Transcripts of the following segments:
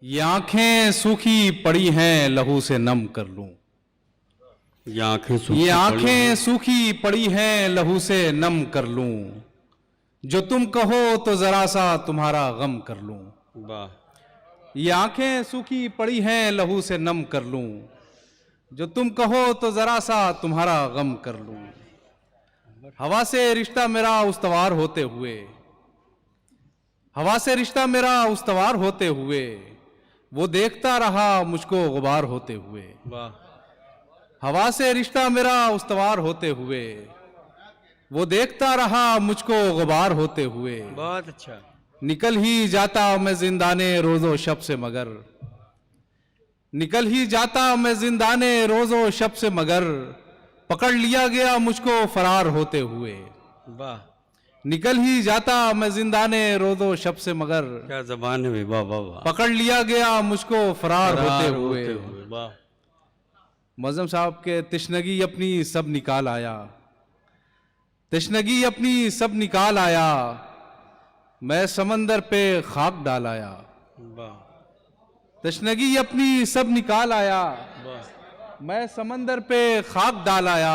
ये आंखें सूखी पड़ी हैं लहू से नम कर लूं। ये आंखें ये आंखें सूखी पड़ी हैं लहू से नम कर लूं। जो तुम कहो तो जरा सा तुम्हारा गम कर लूं। वाह। ये आंखें सूखी पड़ी हैं लहू से नम कर लूं। जो तुम कहो तो जरा सा तुम्हारा गम कर लूं। हवा से रिश्ता मेरा उस्तवार होते हुए, हवा से रिश्ता मेरा उस्तवार होते हुए, वो देखता रहा मुझको गुबार होते हुए। वाह। हवा से रिश्ता मेरा उस्तवार होते हुए, वो देखता रहा मुझको गुबार होते हुए। बहुत अच्छा। निकल ही जाता मैं जिंदाने रोजो शब से मगर, निकल ही जाता मैं जिंदाने रोजो शब से मगर, पकड़ लिया गया मुझको फरार होते हुए। वाह। निकल ही जाता मैं जिंदाने रोजो शब से मगर, क्या जबान है भाई। वाह वाह वाह। पकड़ लिया गया मुझको फरार होते हुए। वाह। मज़म साहब के तिश्नगी अपनी सब निकाल आया, तिश्नगी अपनी सब निकाल आया, मैं समंदर पे खाक डाल आया। वाह। तिश्नगी अपनी सब निकाल आया, वाह मैं समंदर पे खाक डाल आया।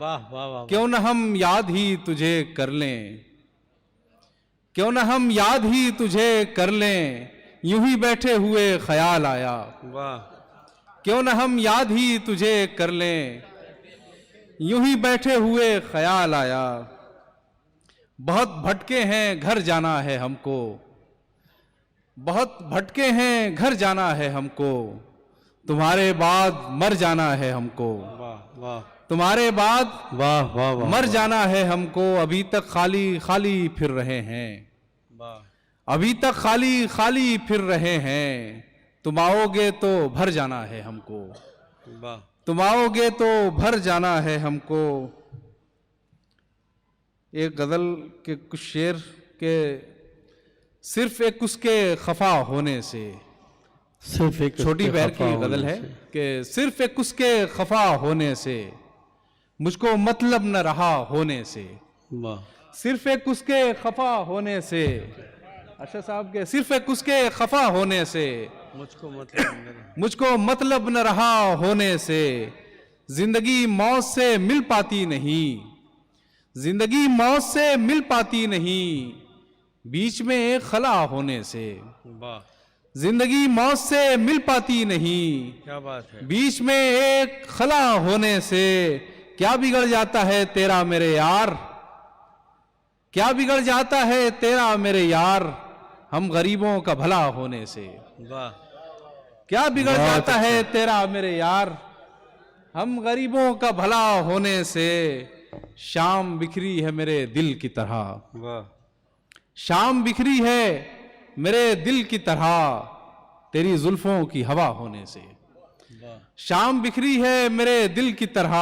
वाह वाह वाह। क्यों न हम याद ही तुझे कर लें, क्यों न हम याद ही तुझे कर लें, यूं ही बैठे हुए ख्याल आया। वाह। क्यों न हम याद ही तुझे कर लें, यूं ही बैठे हुए ख्याल आया। बहुत भटके हैं घर जाना है हमको, बहुत भटके हैं घर जाना है हमको, तुम्हारे बाद मर जाना है हमको। वाह वाह। तुम्हारे बाद वाह वाह वाह। मर जाना है हमको। अभी तक खाली खाली फिर रहे हैं, वाह। अभी तक खाली खाली फिर रहे हैं, तुम आओगे तो भर जाना है हमको। वाह। तुम आओगे तो भर जाना है हमको। एक गज़ल के कुछ शेर के, सिर्फ एक उसके खफा होने से, सिर्फ एक छोटी बहर की गज़ल है कि सिर्फ एक उसके खफा होने से, मुझको मतलब न रहा होने से। वाह। सिर्फ एक उसके खफा होने से, अच्छा साहब के सिर्फ एक उसके खफा होने से, मुझको मतलब न रहा होने से, जिंदगी मौत से मिल पाती नहीं, जिंदगी मौत से मिल पाती नहीं, बीच में एक खला होने से। वाह। जिंदगी मौत से मिल पाती नहीं, क्या बात है। बीच में एक खला होने से, क्या बिगड़ जाता है तेरा मेरे यार, क्या बिगड़ जाता है तेरा मेरे यार, हम गरीबों का भला होने से। वाह। क्या बिगड़ जाता है तेरा मेरे यार, हम गरीबों का भला होने से। शाम बिखरी है मेरे दिल की तरह, वाह। शाम बिखरी है मेरे दिल की तरह, तेरी जुल्फों की हवा होने से। वाह। शाम बिखरी है मेरे दिल की तरह,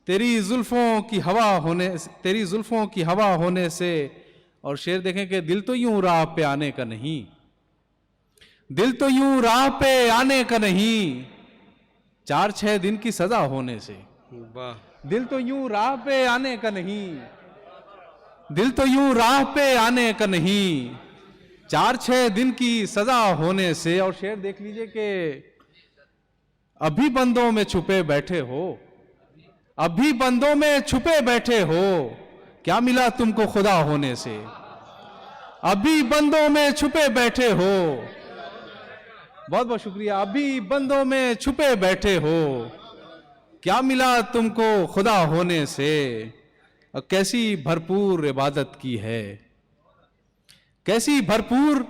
तेरी जुल्फों की हवा होने, तेरी जुल्फों की हवा होने से। और शेर देखें कि दिल तो यूं राह पे आने का नहीं, दिल तो यूं राह पे आने का नहीं, 4-6 दिन की सजा होने से। वाह। दिल तो यूं राह पे आने का नहीं, दिल तो यूं राह पे आने का नहीं, 4-6 दिन की सजा होने से। और शेर देख लीजिए कि अभी बंदों में छुपे बैठे हो, अभी बंदों में छुपे बैठे हो, क्या मिला तुमको खुदा होने से। अभी बंदों में छुपे बैठे हो, बहुत बहुत शुक्रिया। अभी बंदों में छुपे बैठे हो, क्या मिला तुमको खुदा होने से। और कैसी भरपूर इबादत की है, कैसी भरपूर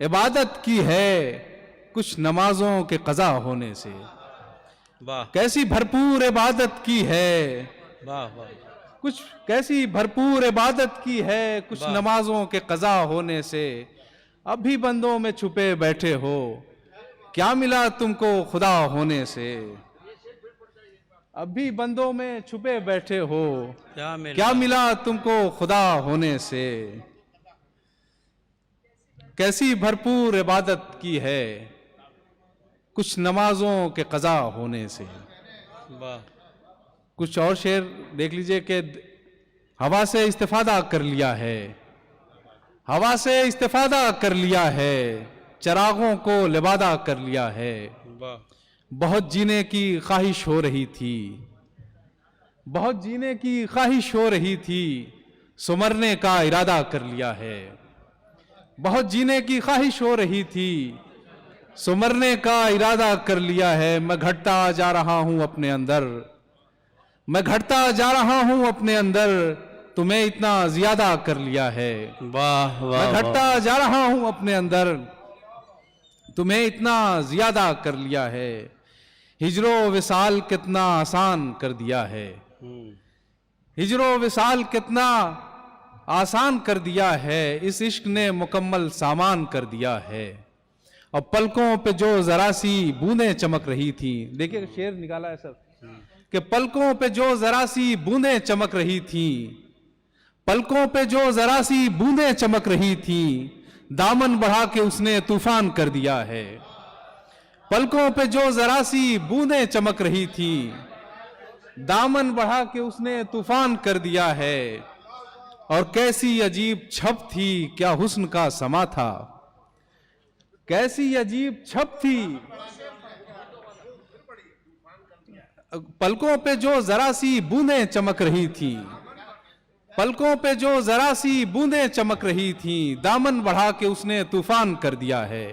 इबादत की है, कुछ नमाजों के कज़ा होने से। वाह। कैसी भरपूर इबादत की है, वाह वाह। कुछ कैसी भरपूर इबादत की है, कुछ नमाजों के कज़ा होने से। अभी बंदों में छुपे बैठे हो, क्या मिला तुमको खुदा होने से। अभी बंदों में छुपे बैठे हो, क्या मिला तुमको खुदा होने से। कैसी भरपूर इबादत की है, कुछ नमाजों के कज़ा होने से। वाह। कुछ और शेर देख लीजिए कि हवा से इस्तिफादा कर लिया है, हवा से इस्तिफादा कर लिया है, चरागों को लिबादा कर लिया है। वाह बहुत जीने की ख्वाहिश हो रही थी, बहुत जीने की ख्वाहिश हो रही थी, सो मरने का इरादा कर लिया है। बहुत जीने की ख्वाहिश हो रही थी, सो मरने का इरादा कर लिया है। मैं घटता जा रहा हूं अपने अंदर, मैं घटता जा रहा हूं अपने अंदर, तुम्हें इतना ज्यादा कर लिया है। वाह वाह मैं घटता जा रहा हूं अपने अंदर, तुम्हें इतना ज्यादा कर लिया है। हिजरो विसाल कितना आसान कर दिया है, हिजरो विसाल कितना आसान कर दिया है। इस इश्क ने मुकम्मल सामान कर दिया है। और पलकों पे जो जरा सी बूंदें चमक रही थी, देखिए शेर निकाला है सर, कि पलकों पे जो जरा सी बूंदें चमक रही थी, पलकों पे जो जरा सी बूंदें चमक रही थी, दामन बढ़ा के उसने तूफान कर दिया है। पलकों पे जो जरा सी बूंदें चमक रही थी, दामन बढ़ा के उसने तूफान कर दिया है। और कैसी अजीब छप थी, क्या हुस्न का समा था, कैसी अजीब छप थी। पलकों पे जो जरा सी बूंदें चमक रही थी, पलकों पे जो जरा सी बूंदें चमक रही थी, दामन बढ़ा के उसने तूफान कर दिया है।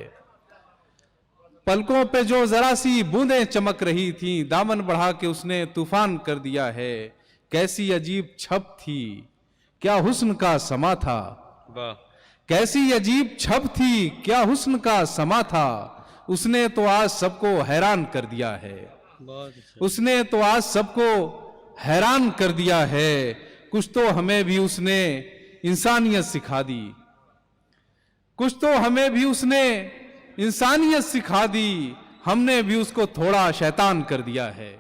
पलकों पे जो जरा सी बूंदें चमक रही थी, दामन बढ़ा के उसने तूफान कर दिया है। कैसी अजीब छप थी, क्या हुस्न का समा था। वाह कैसी अजीब छप थी, क्या हुस्न का समा था। उसने तो आज सबको हैरान कर दिया है, बहुत अच्छा। उसने तो आज सबको हैरान कर दिया है। कुछ तो हमें भी उसने इंसानियत सिखा दी, कुछ तो हमें भी उसने इंसानियत सिखा दी, हमने भी उसको थोड़ा शैतान कर दिया है।